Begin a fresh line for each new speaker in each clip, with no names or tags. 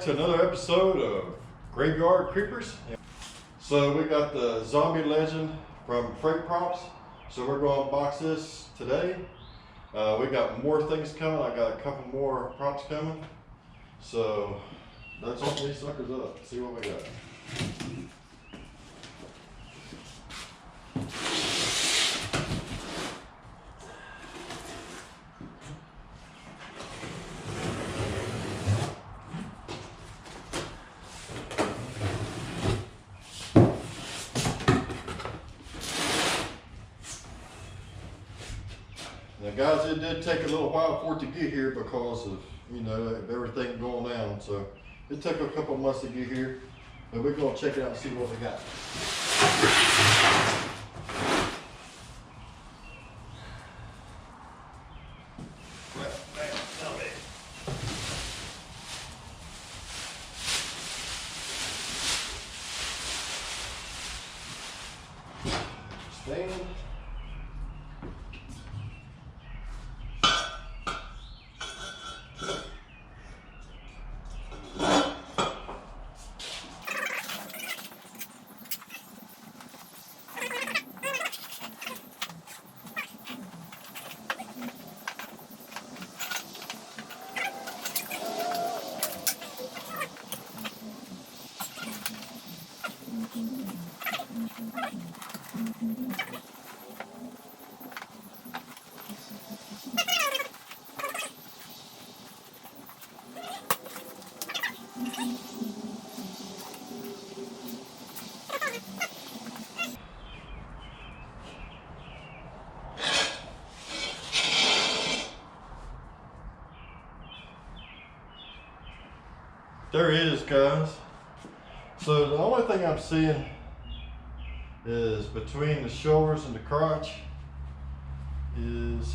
to another episode of Graveyard Creepers. So we got the Zombie Legend from Freight Props. So we're going to box this today. We got more things coming. I got a couple more props coming. So let's open these suckers up, see what we got. Now guys, it did take a little while for it to get here because of, of everything going down. So it took a couple months to get here, but we're gonna check it out and see what we got. Stand. There it is, guys. So the only thing I'm seeing is between the shoulders and the crotch is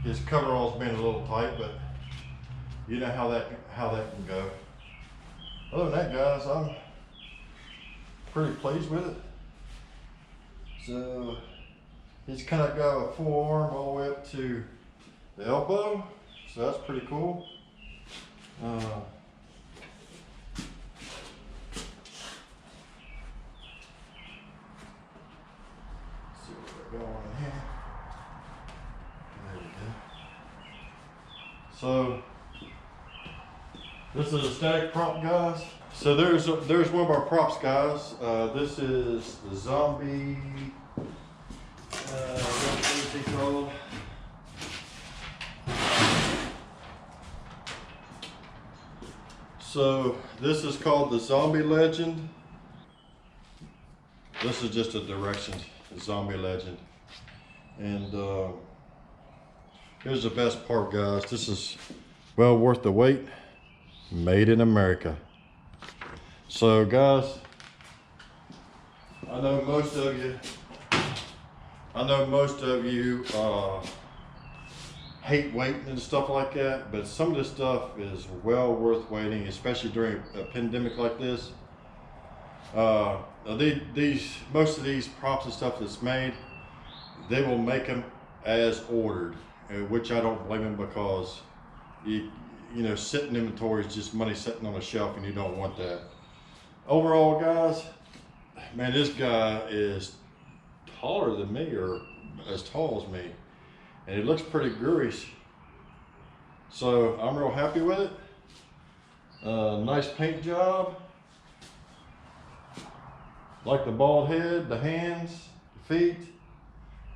his coveralls being a little tight, but you know how that can go. Other than that, guys, I'm pretty pleased with it. So he's kind of got a full arm all the way up to the elbow, so that's pretty cool. Going in here. There we go. So this is a static prop, guys. So there's one of our props, guys. This is the zombie. What is he called? So this is called the Zombie Legend. This is just a direction. Zombie Legend. And here's the best part, guys. This is well worth the wait. Made in America. So guys, I know most of you hate waiting and stuff like that, but some of this stuff is well worth waiting, especially during a pandemic like this. Most of these props and stuff that's made, they will make them as ordered, which I don't blame them, because sitting inventory is just money sitting on a shelf, and you don't want that. Overall, guys, man, this guy is taller than me, or as tall as me, and it looks pretty gurish. So I'm real happy with it. Nice paint job. Like the bald head, the hands, the feet.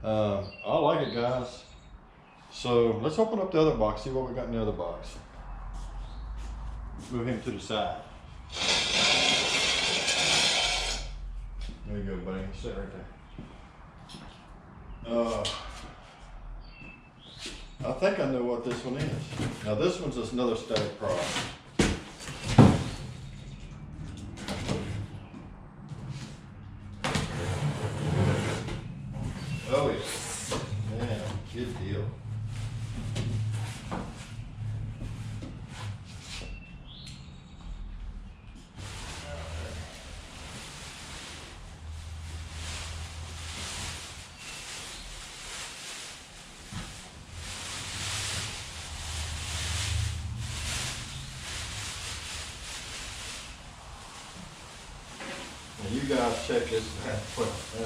I like it, guys. So let's open up the other box, see what we got in the other box. Move him to the side. There you go, buddy. Sit right there. I think I know what this one is. Now this one's just another static prop. Oh yeah, man, good deal. you guys check this. Man,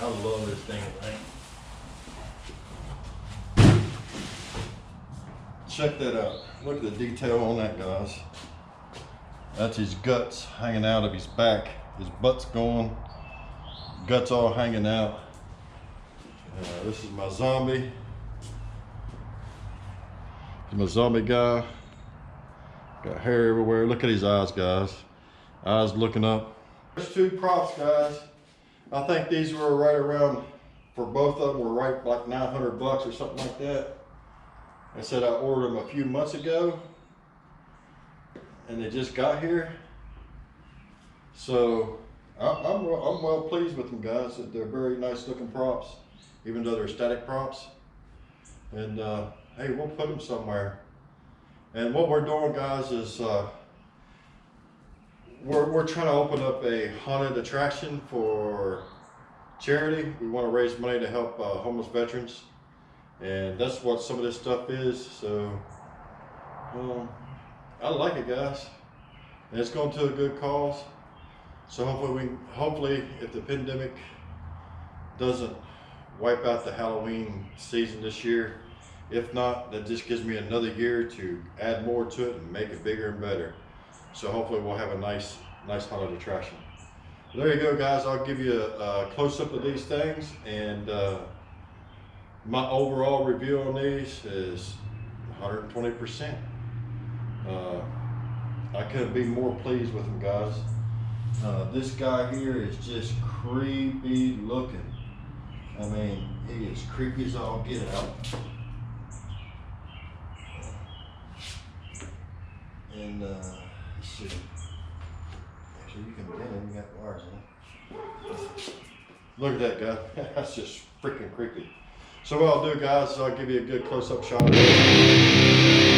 I love this thing, man. Check that out. Look at the detail on that, guys. That's his guts hanging out of his back. His butt's going, guts all hanging out. This is my zombie. This is my zombie guy. Got hair everywhere. Look at his eyes, guys. Eyes looking up. There's two props, guys. I think these were right around, for both of them, were right like 900 bucks or something like that. I said I ordered them a few months ago, and they just got here. So I'm well pleased with them, guys. They're very nice looking props, even though they're static props. And hey, we'll put them somewhere. And what we're doing, guys, is we're trying to open up a haunted attraction for charity. We want to raise money to help homeless veterans, and that's what some of this stuff is. So I like it, guys, and it's going to a good cause. So hopefully if the pandemic doesn't wipe out the Halloween season this year, if not, that just gives me another year to add more to it and make it bigger and better. So hopefully we'll have a nice haunted attraction. There you go, guys. I'll give you a close-up of these things, and my overall review on these is 120%. I couldn't be more pleased with them, guys. This guy here is just creepy looking. I mean, he is creepy as all get out. And let's see. Actually, you can bend it. You got wires in it. Look at that guy. That's just freaking creepy. So what I'll do, guys, is I'll give you a good close-up shot of it.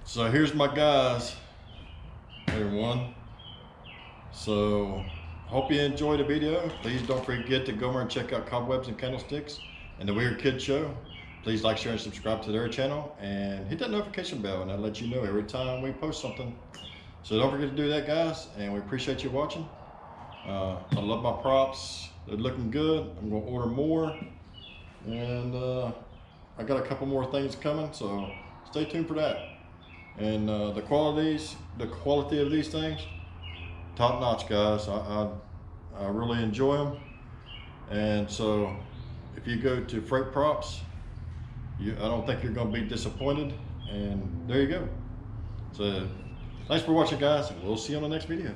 So here's my guys, everyone. So hope you enjoyed the video. Please don't forget to go over and check out Cobwebs and Candlesticks and the Weird Kid Show. Please like, share, and subscribe to their channel, and hit that notification bell, and I'll let you know every time we post something. So don't forget to do that, guys, and we appreciate you watching. I love my props. They're looking good. I'm gonna order more, and I got a couple more things coming, so stay tuned for that. And the quality of these things, top notch, guys. I really enjoy them. And so if you go to Freight Props, I don't think you're going to be disappointed. And there you go. So thanks for watching, guys, and we'll see you on the next video.